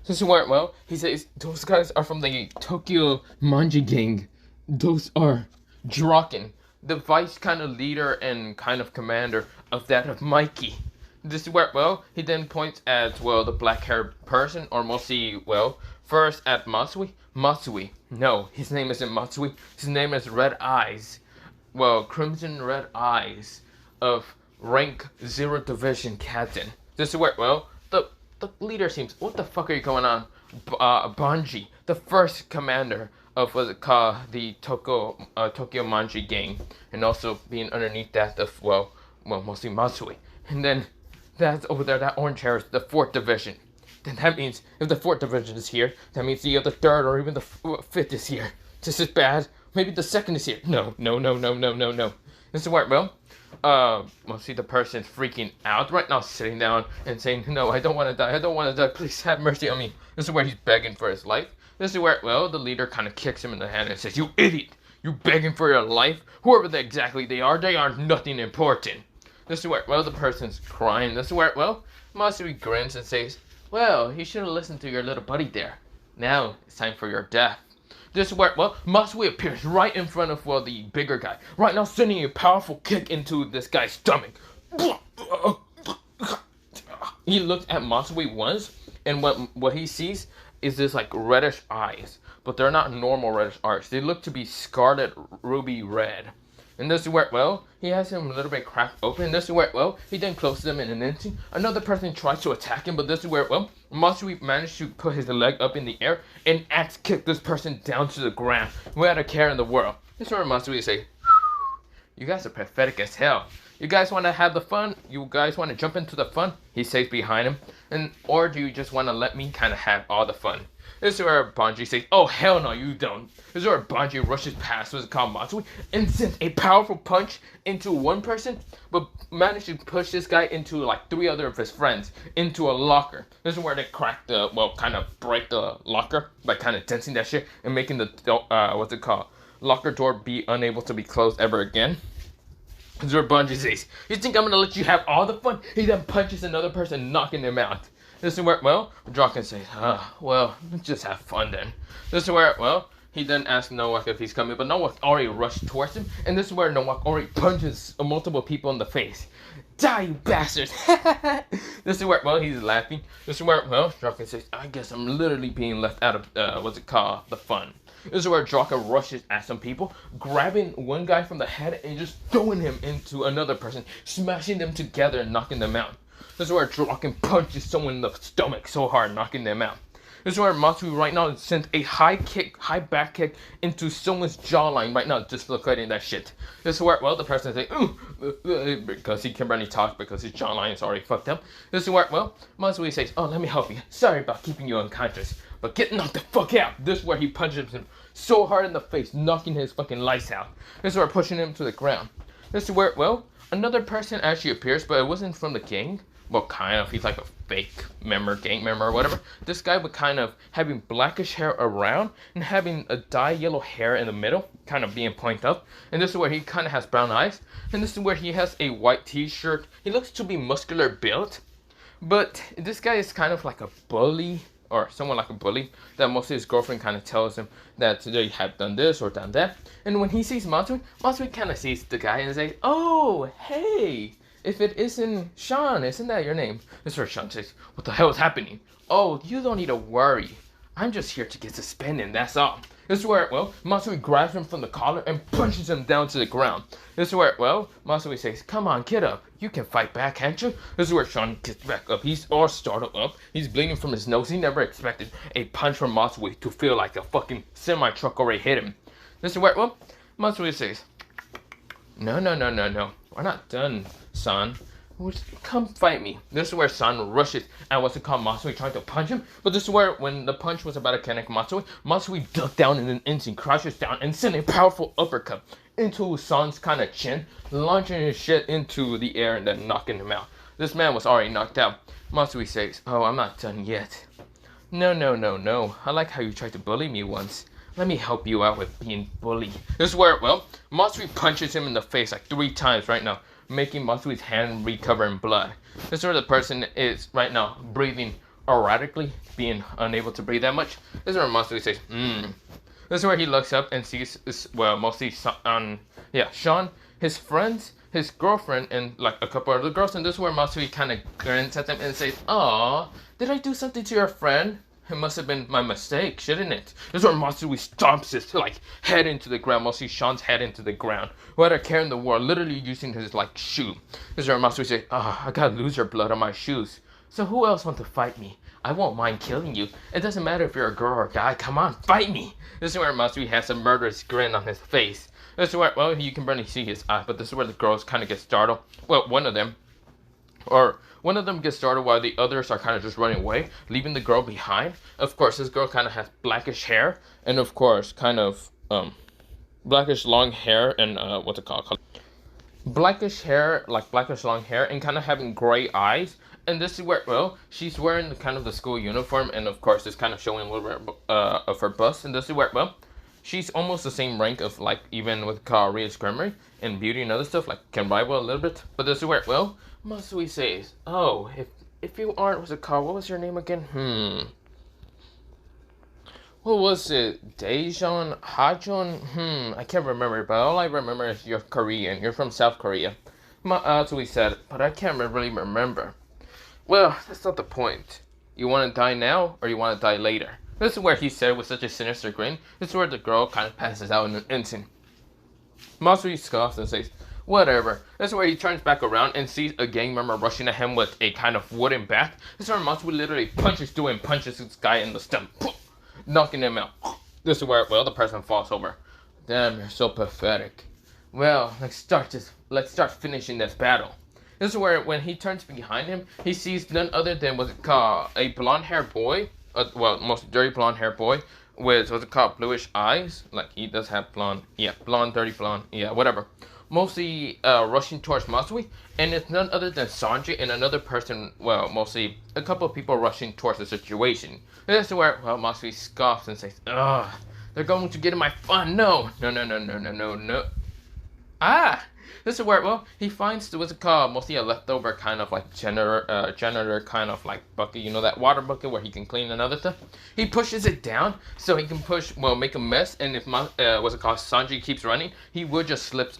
A: this is where, well, he says, those guys are from the Tokyo Manji gang. Those are Draken, the vice kind of leader and kind of commander of that of Mikey. This is where, well, he then points at, well, the black-haired person, or mostly, well, first at Matsui. Matsui. No, his name isn't Matsui. His name is Red Eyes. Well, Crimson Red Eyes of rank 0 division captain. This is where, well, the leader seems, what the fuck are you going on? Banji, the first commander of what's it called, the Tokyo Manji gang, and also being underneath that of, well, mostly Matsui. And then that's over there, that orange hair is the 4th division. Then that means if the 4th division is here, that means the other 3rd or even the 5th is here. This is bad. Maybe the second is here. No. This is where, well, see the person's freaking out right now, sitting down and saying, no, I don't want to die. I don't want to die. Please have mercy on me. This is where he's begging for his life. This is where, well, the leader kind of kicks him in the hand and says, you idiot. You begging for your life? Whoever they are nothing important. This is where, well, the person's crying. This is where, well, Matsui grins and says, well, you should have listened to your little buddy there. Now it's time for your death. This is where, well, Matsui appears right in front of, well, the bigger guy. Right now, sending a powerful kick into this guy's stomach. He looks at Matsui once, and what he sees is this, like, reddish eyes. But they're not normal reddish eyes. They look to be scarlet ruby red. And this is where, well, he has him a little bit cracked open. This is where, well, he then closes them in an instant. Another person tries to attack him, but this is where, well, Matsui managed to put his leg up in the air and axe kick this person down to the ground without a care in the world. This is where Matsui say, you guys are pathetic as hell. You guys want to have the fun? You guys want to jump into the fun? He says behind him. Or do you just want to let me kind of have all the fun? This is where Banji says, oh hell no you don't. This is where Banji rushes past what's called Matsui and sends a powerful punch into one person, but managed to push this guy into like 3 other of his friends into a locker. This is where they crack the, well, kind of break the locker by kind of densing that shit and making the, locker door be unable to be closed ever again. This is where Banji says, you think I'm gonna let you have all the fun? He then punches another person, knocking them out. This is where, well, Draken says, well, just have fun then. This is where, well, he then asks Nowak if he's coming, but Nowak already rushed towards him, and this is where Nowak already punches multiple people in the face. Die, you bastards! This is where, well, he's laughing. This is where, well, Draken says, I guess I'm literally being left out of, the fun. This is where Draken rushes at some people, grabbing one guy from the head and just throwing him into another person, smashing them together and knocking them out. This is where Draken punches someone in the stomach so hard, knocking them out. This is where Matsui right now sent a high back kick into someone's jawline right now, just locating that shit. This is where, well, the person is like, ooh, because he can barely talk because his jawline is already fucked up. This is where, well, Matsui says, oh, let me help you. Sorry about keeping you unconscious, but get knocked the fuck out. This is where he punches him so hard in the face, knocking his fucking lights out. This is where pushing him to the ground. This is where, well, another person actually appears, but it wasn't from the gang. Well, kind of. He's like a fake gang member or whatever. This guy would kind of having blackish hair around and having a dye yellow hair in the middle, kind of being pointed up. And this is where he kind of has brown eyes. And this is where he has a white t-shirt. He looks to be muscular built. But this guy is kind of like a bully, or someone like a bully, that mostly his girlfriend kind of tells him that they have done this or done that. And when he sees Matsui, Matsui kind of sees the guy and says, oh, hey. If it isn't Sean, isn't that your name? Mr. Sean says, what the hell is happening? Oh, you don't need to worry. I'm just here to get suspended, that's all. This is where, well, Matsui grabs him from the collar and punches him down to the ground. This is where, well, Matsui says, come on, get up. You can fight back, can't you? This is where Sean gets back up. He's all startled up. He's bleeding from his nose. He never expected a punch from Matsui to feel like a fucking semi-truck already hit him. This is where, well, Matsui says, no. We're not done, son. Come fight me. This is where San rushes and what's it called, Matsui trying to punch him. But this is where when the punch was about to connect Matsui ducked down in an instant, crouches down, and sent a powerful uppercut into San's kind of chin, launching his shit into the air and then knocking him out. This man was already knocked out. Matsui says, oh, I'm not done yet. No. I like how you tried to bully me once. Let me help you out with being bullied. This is where, well, Matsui punches him in the face like 3 times right now, making Matsui's hand recover in blood. This is where the person is right now breathing erratically, being unable to breathe that much. This is where Matsui says, This is where he looks up and sees, well, mostly Sean, his friends, his girlfriend, and like a couple other girls. And this is where Matsui kind of grins at them and says, aw, did I do something to your friend? It must have been my mistake, shouldn't it? This is where Matsui stomps his head into the ground, mostly Sean's head into the ground, without a care in the world, literally using his shoe. This is where Matsui says, I got loser blood on my shoes. So who else wants to fight me? I won't mind killing you. It doesn't matter if you're a girl or a guy. Come on, fight me. This is where Matsui has a murderous grin on his face. This is where, well, you can barely see his eye, but this is where the girls kind of get startled. Well, one of them gets started while the others are kind of just running away, leaving the girl behind. Of course, this girl kind of has blackish hair, and of course, kind of, blackish long hair and what's it called? Blackish hair, like blackish long hair, and kind of having gray eyes. And this is where, well, she's wearing the kind of the school uniform, and of course, it's kind of showing a little bit of her bust. And this is where, well, she's almost the same rank of like even with Rhea's Creamery and beauty and other stuff, like can rival a little bit. But this is where, well, Matsui says, oh, if you aren't, what's it called? What was your name again? What was it? Daejeon? Hajeon? I can't remember, but all I remember is you're Korean. You're from South Korea. Matsui said, but I can't really remember. Well, that's not the point. You want to die now, or you want to die later? This is where he said with such a sinister grin. This is where the girl kind of passes out in an instant. Matsui scoffs and says, whatever. This is where he turns back around and sees a gang member rushing at him with a kind of wooden bat. This is where Matsui literally punches through and punches this guy in the stomach, knocking him out. This is where, well, the person falls over. Damn, you're so pathetic. Well, let's start finishing this battle. This is where, when he turns behind him, he sees none other than what's it called, a blonde-haired boy, most dirty blonde-haired boy, with what's it called, bluish eyes. Like he does have blonde, dirty blonde, whatever. Mostly rushing towards Matsui, and it's none other than Sanji and another person. Well, mostly a couple of people rushing towards the situation. This is where, well, Matsui scoffs and says, "Ugh, they're going to get in my fun. No. Ah." This is where, well, he finds what's it called, mostly a leftover kind of like janitor kind of like bucket, you know, that water bucket where he can clean another stuff. He pushes it down so he can make a mess, and if what's it called, Sanji keeps running, he would just slip,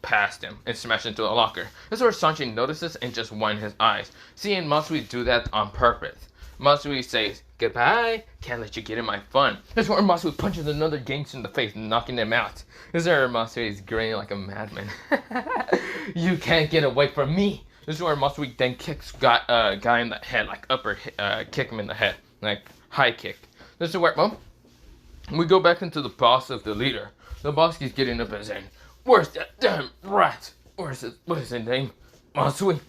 A: past him and smash into a locker. This is where Sanji notices and just winds his eyes, seeing Matsui do that on purpose. Matsui says, goodbye, can't let you get in my fun. This is where Matsui punches another gangster in the face, knocking him out. This is where Matsui is grinning like a madman. You can't get away from me. This is where Matsui then kicks guy in the head, like kick him in the head, like high kick. This is where, well, we go back into the boss of the leader. The boss keeps getting up and saying, where's that damn rat? What is his name? Matsui.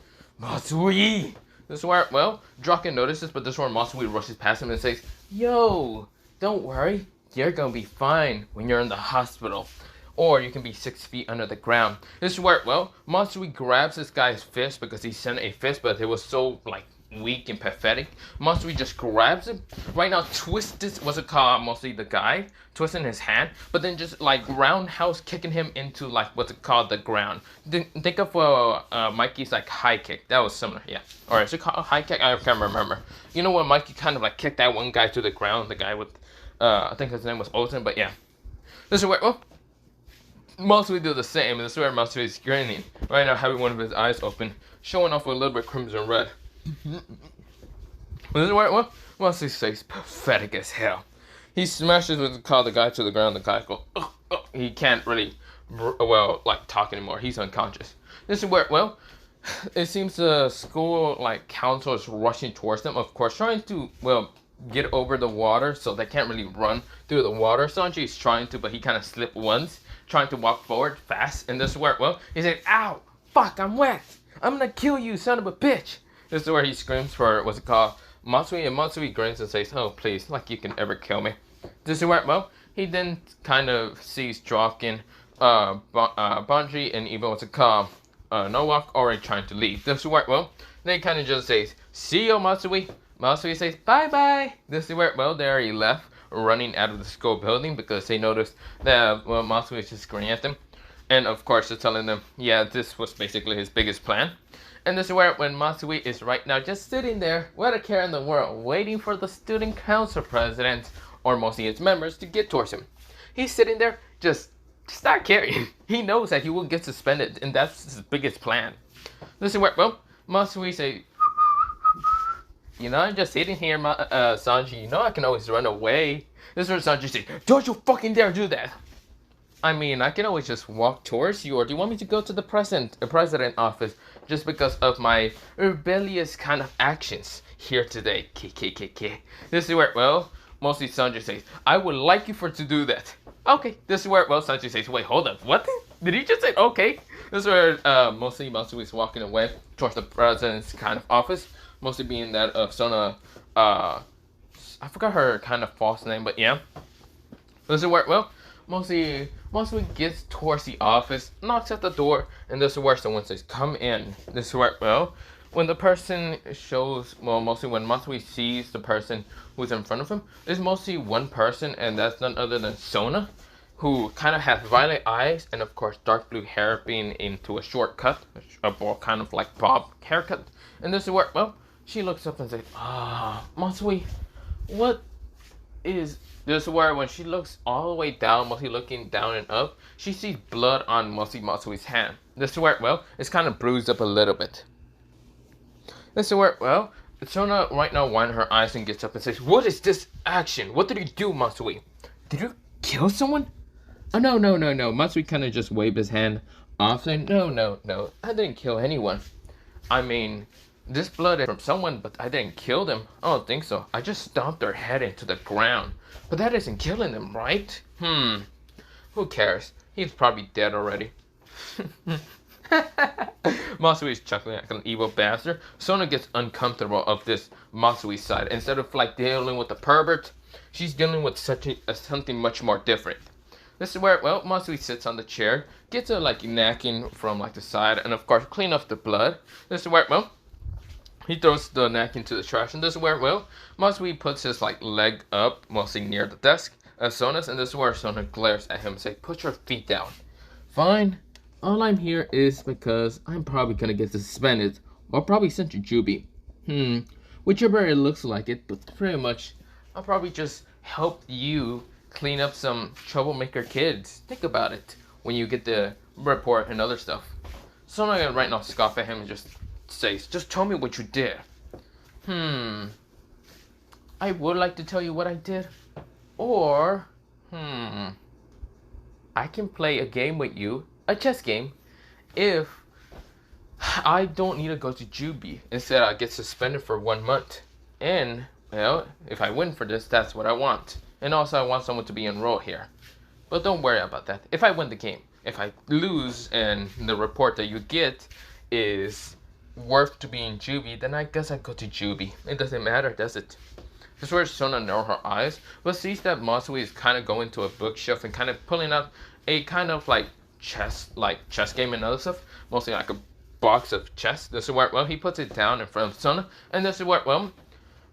A: This is where, well, Draken notices, but this is where Matsui rushes past him and says, yo, don't worry, you're gonna be fine when you're in the hospital. Or you can be 6 feet under the ground. This is where, well, Matsui grabs this guy's fist because he sent a fist, but it was so, like, weak and pathetic. Matsui just grabs it. Right now, twists this, what's it called, mostly the guy, twisting his hand, but then just, like, roundhouse kicking him into, like, what's it called, the ground. Think of Mikey's, like, high kick. That was similar, yeah. Or is it called a high kick? I can't remember. You know when Mikey kind of, like, kicked that one guy to the ground, the guy with, I think his name was Oten, but yeah. This is where, well, Matsui do the same, and this is where Matsui is grinning. Right now, having one of his eyes open, showing off a little bit crimson red. This is where, well, Matsui says pathetic as hell. He smashes the guy to the ground. The guy goes, he can't really, talk anymore. He's unconscious. This is where, well, it seems the school, council is rushing towards them, of course, trying to, get over the water, so they can't really run through the water. Sanji is trying to, but he kind of slipped once, trying to walk forward fast, and this is where, well, he said, ow, fuck, I'm wet. I'm gonna kill you, son of a bitch. This is where he screams for, what's it called, Matsui, and Matsui grins and says, oh, please, like you can ever kill me. This is where, well, he then kind of sees Draken, Banji, and even, what's it called, Nowak already trying to leave. This is where, well, they kind of just says, see you, Matsui. Matsui says, bye-bye. This is where, well, they already left, running out of the school building because they noticed that, well, Matsui is just grinning at them. And, of course, they're telling them, yeah, this was basically his biggest plan. And this is where, when Matsui is right now just sitting there, what a care in the world, waiting for the student council president, or mostly its members, to get towards him. He's sitting there, just not caring. He knows that he will get suspended, and that's his biggest plan. This is where, well, Matsui says, you know, I'm just sitting here, Sanji. You know I can always run away. This is where Sanji says, don't you fucking dare do that. I mean, I can always just walk towards you, or do you want me to go to the president office just because of my rebellious kind of actions here today? This is where, well, mostly Sanji says, I would like you to do that. Okay, this is where, well, Sanji says, wait, hold up, what? Did he just say, okay? This is where, mostly Matsui is walking away towards the president's kind of office. Mostly being that of Sona, I forgot her kind of false name, but yeah. This is where, well, Matsui gets towards the office, knocks at the door, and this is where someone says, "Come in." This is where, well, when the person shows, well, mostly when Matsui sees the person who's in front of him, there's mostly one person, and that's none other than Sona, who kind of has violet eyes and of course dark blue hair being into a short cut, a ball kind of like bob haircut. And this is where, well, she looks up and says, Matsui, what is this? Is where when she looks all the way down, mostly looking down and up, she sees blood on mostly Matsui's hand. This is where, well, it's kind of bruised up a little bit. This is where, well, Sona right now winds her eyes and gets up and says, "What is this action? What did you do, Matsui? Did you kill someone?" "Oh, no. Matsui kind of just waved his hand off saying, No. I didn't kill anyone. I mean, this blood is from someone, but I didn't kill them. I don't think so. I just stomped their head into the ground. But that isn't killing them, right? Who cares? He's probably dead already." Matsui is chuckling like an evil bastard. Sona gets uncomfortable of this Matsui side. Instead of like dealing with the pervert, she's dealing with something much more different. This is where, well, Matsui sits on the chair, gets a like napkin from like the side, and of course clean off the blood. This is where, well, he throws the napkin to the trash, and this is where, well, Matsui puts his like leg up, mostly near the desk of Sona's, and this is where Sona glares at him and says, "Put your feet down." "Fine. All I'm here is because I'm probably gonna get suspended or probably sent to juvie. Whichever it looks like it, but pretty much I'll probably just help you clean up some troublemaker kids. Think about it when you get the report and other stuff." So I'm gonna right now scoff at him and just says, "Just tell me what you did." I would like to tell you what I did. Or, I can play a game with you, a chess game, if I don't need to go to juvie. Instead, I get suspended for 1 month. And, well, if I win for this, that's what I want. And also, I want someone to be enrolled here. But don't worry about that. If I win the game, if I lose and the report that you get is worth to be in juvie, then I guess I go to juvie. It doesn't matter, does it? This is where Sona narrows her eyes, but sees that Matsui is kind of going to a bookshelf and kind of pulling out a kind of like chess game and other stuff, mostly like a box of chess. This is where, well, he puts it down in front of Sona, and this is where, well,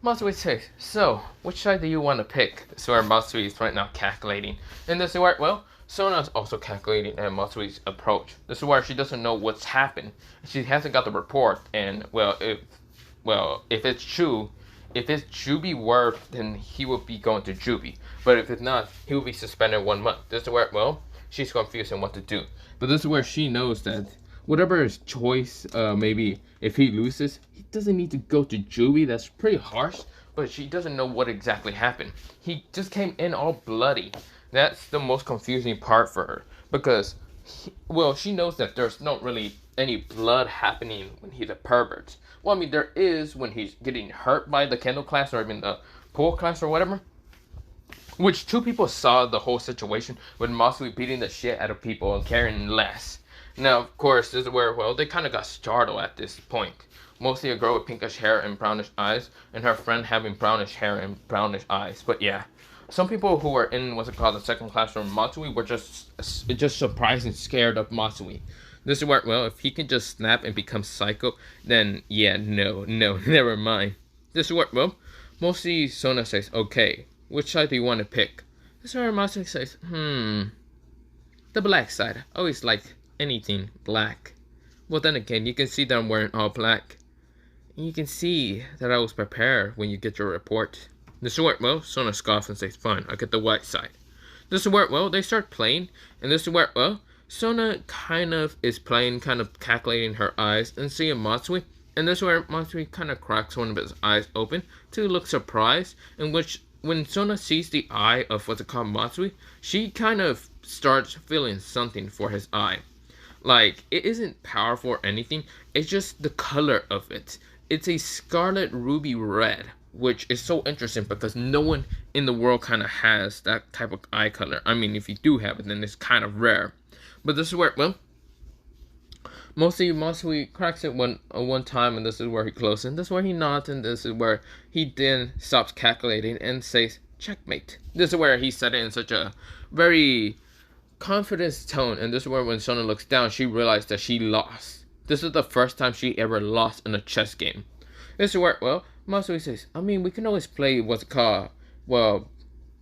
A: Matsui says, "So, which side do you want to pick?" This is where Matsui is right now calculating, and this is where, well, Sona is also calculating at Matsui's approach. This is where she doesn't know what's happened. She hasn't got the report, and if it's true, if it's juvie worth, then he will be going to juvie. But if it's not, he will be suspended 1 month. This is where, well, she's confused on what to do. But this is where she knows that whatever his choice, maybe if he loses, he doesn't need to go to juvie. That's pretty harsh. But she doesn't know what exactly happened. He just came in all bloody. That's the most confusing part for her. Because, she knows that there's not really any blood happening when he's a pervert. Well, I mean, there is when he's getting hurt by the kendo class or even the pool class or whatever. Which 2 people saw the whole situation with Matsui beating the shit out of people and carrying less. Now, of course, this is where, well, they kind of got startled at this point. Mostly a girl with pinkish hair and brownish eyes, and her friend having brownish hair and brownish eyes. But yeah, some people who were in what's it called the second class from Matsui were just surprised and scared of Matsui. This is where, well, if he can just snap and become psycho, then yeah, no, never mind. This is where, well, mostly Sona says, "Okay, which side do you want to pick?" This is where Matsui says, the black side. I always like anything black. Well, then again, you can see that I'm wearing all black. And you can see that I was prepared when you get your report. This is where, well, Sona scoffs and says, "Fine, I'll get the white side." This is where, well, they start playing, and this is where, well, Sona kind of is playing, kind of calculating her eyes and seeing Matsui. And this is where Matsui kind of cracks one of his eyes open to look surprised. In which, when Sona sees the eye of what's it called Matsui, she kind of starts feeling something for his eye. Like, it isn't powerful or anything. It's just the color of it. It's a scarlet ruby red, which is so interesting because no one in the world kind of has that type of eye color. I mean, if you do have it, then it's kind of rare. But this is where, well, mostly Matsui cracks it one time, and this is where he closes, and this is where he nods, and this is where he then stops calculating and says, checkmate. This is where he said it in such a very confident tone, and this is where when Sona looks down, she realized that she lost. This is the first time she ever lost in a chess game. This is where, well, Matsui says, I mean, we can always play what's called, well,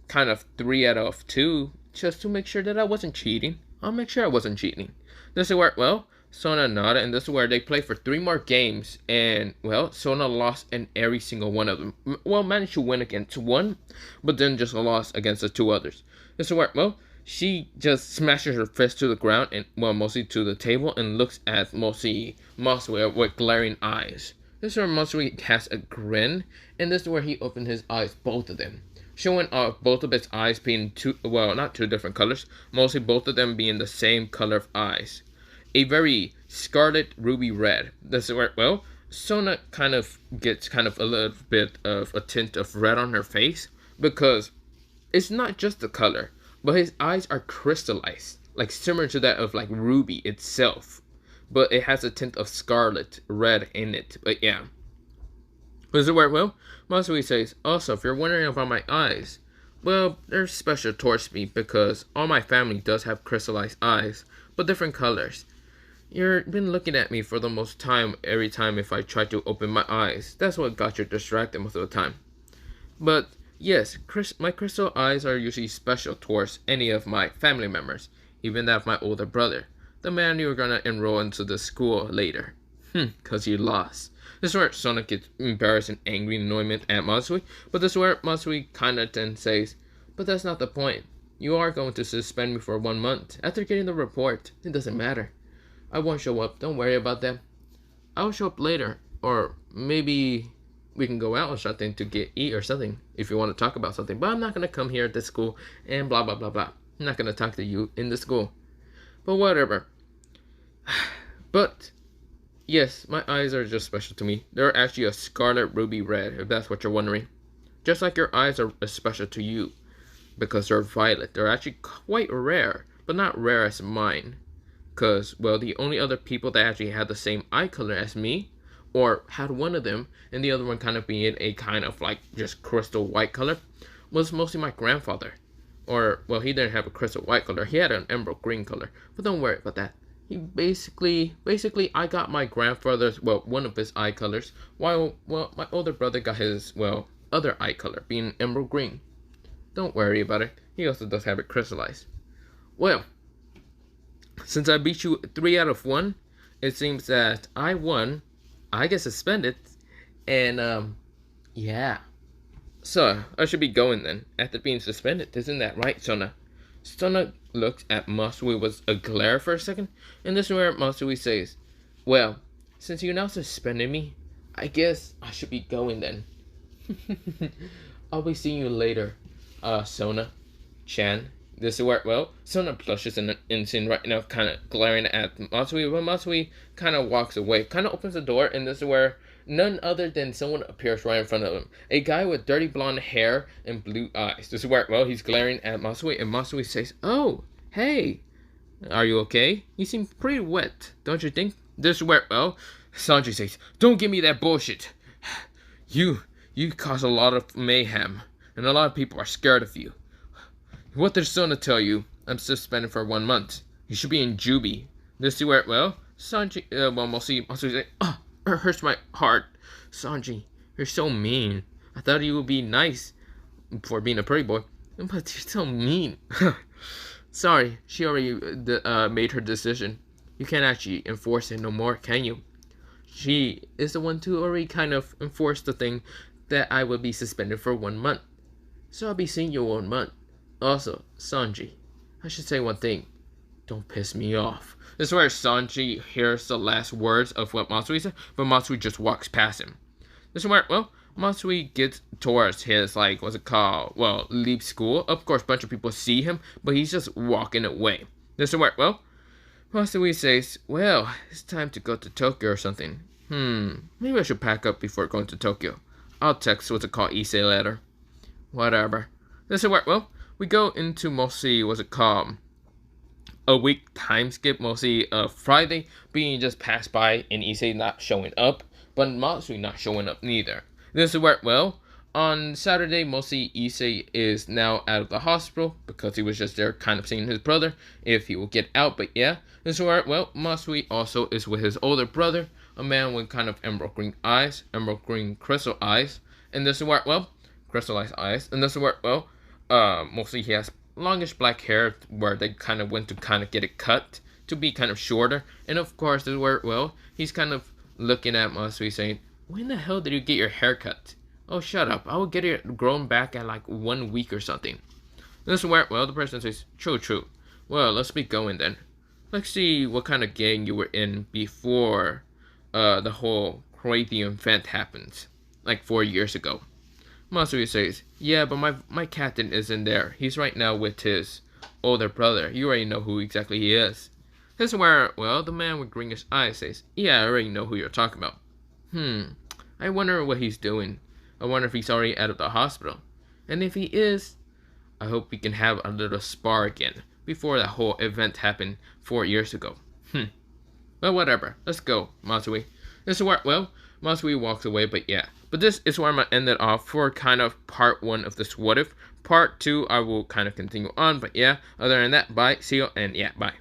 A: kind of 3 out of 2, just to make sure that I wasn't cheating. I'll make sure I wasn't cheating. This is where, well, Sona nodded, and this is where they play for 3 more games, and, well, Sona lost in every single one of them. Well, managed to win against 1, but then just lost against the 2 others. This is where, well, she just smashes her fist to the ground, and, well, mostly to the table, and looks at mostly Matsui with glaring eyes. This is where Matsui has a grin, and this is where he opened his eyes, both of them, showing off both of his eyes being not 2 different colors, mostly both of them being the same color of eyes. A very scarlet ruby red. This is where, well, Sona kind of gets a little bit of a tint of red on her face, because it's not just the color, but his eyes are crystallized, like similar to that of like ruby itself, but it has a tint of scarlet red in it. But yeah, this is where, well, Matsui says, also, if you're wondering about my eyes, well, they're special towards me because all my family does have crystallized eyes, but different colors. You've been looking at me for the most time every time if I try to open my eyes. That's what got you distracted most of the time. But yes, my crystal eyes are usually special towards any of my family members, even that of my older brother, the man you were gonna enroll into the school later. Cause you lost. This is where Sona gets embarrassed and angry and annoyment at Matsui, but this is where Matsui kinda then says, but that's not the point. You are going to suspend me for 1 month. After getting the report, it doesn't matter. I won't show up, don't worry about that. I'll show up later, or maybe we can go out or something to eat or something, if you want to talk about something, but I'm not going to come here at this school and blah blah blah blah. I'm not going to talk to you in the school. But whatever. But yes, my eyes are just special to me. They're actually a scarlet ruby red, if that's what you're wondering. Just like your eyes are special to you, because they're violet. They're actually quite rare, but not rare as mine. Because, well, the only other people that actually had the same eye color as me, or had one of them, and the other one kind of being a kind of like just crystal white color, was mostly my grandfather. Or, well, he didn't have a crystal white color, he had an emerald green color, but don't worry about that. He basically, I got my grandfather's, well, one of his eye colors, while, well, my older brother got his, well, other eye color, being emerald green. Don't worry about it, he also does have it crystallized. Well, since I beat you 3 out of 1, it seems that I won, I get suspended, and, yeah. So, I should be going then, after being suspended, isn't that right, Sona? Sona looks at Matsui with a glare for a second, and this is where Matsui says, well, since you now suspended me, I guess I should be going then. I'll be seeing you later, Sona-chan. This is where, well, Sona blushes in an instant right now, kind of glaring at Matsui, but Matsui kind of walks away, kind of opens the door, and this is where none other than someone appears right in front of him. A guy with dirty blonde hair and blue eyes. This is where, well, he's glaring at Matsui, and Matsui says, oh, hey, are you okay? You seem pretty wet, don't you think? This is where, well, Sanji says, don't give me that bullshit. You cause a lot of mayhem, and a lot of people are scared of you. What did Sona tell you? I'm suspended for 1 month. You should be in juvie. This is where, well, Sanji, Matsui says, oh, it hurts my heart. Sanji, you're so mean. I thought you would be nice for being a pretty boy, but you're so mean. Sorry, she already made her decision. You can't actually enforce it no more, can you? She is the one to already kind of enforce the thing that I will be suspended for 1 month. So I'll be seeing you 1 month. Also, Sanji, I should say one thing. Don't piss me off. This is where Sanji hears the last words of what Matsui said, but Matsui just walks past him. This is where, well, Matsui gets towards his, like, what's it called? Well, leave school. Of course, a bunch of people see him, but he's just walking away. This is where, well, Matsui says, well, it's time to go to Tokyo or something. Maybe I should pack up before going to Tokyo. I'll text what's it called Issei later. Whatever. This is where, well, we go into mostly, what's it called? A week time skip, mostly Friday being just passed by and Issei not showing up, but Matsui not showing up neither. This is where, well, On Saturday, mostly Issei is now out of the hospital because he was just there kind of seeing his brother if he will get out. But yeah, this is where, well, Masui also is with his older brother, a man with kind of emerald green eyes, emerald green crystal eyes. And this is where, well, crystallized eyes. And this is where, well, mostly he has longish black hair where they kind of went to kind of get it cut to be kind of shorter. And of course, this is where, well, he's kind of looking at Masui saying, when the hell did you get your hair cut? Oh, shut up. I will get it grown back at like 1 week or something. This is where, well, the person says, true. Well, let's be going then. Let's see what kind of gang you were in before the whole crazy event happened. Like 4 years ago. Masui says, yeah, but my captain isn't there. He's right now with his older brother. You already know who exactly he is. This is where, well, the man with greenish eyes says, yeah, I already know who you're talking about. I wonder what he's doing. I wonder if he's already out of the hospital. And if he is, I hope we can have a little spar again before that whole event happened 4 years ago. Well, whatever. Let's go, Masui. This is where, well, Masui walks away, but yeah. But this is where I'm going to end it off for kind of part 1 of this What If. Part 2, I will kind of continue on, but yeah. Other than that, bye, see you, and yeah, bye.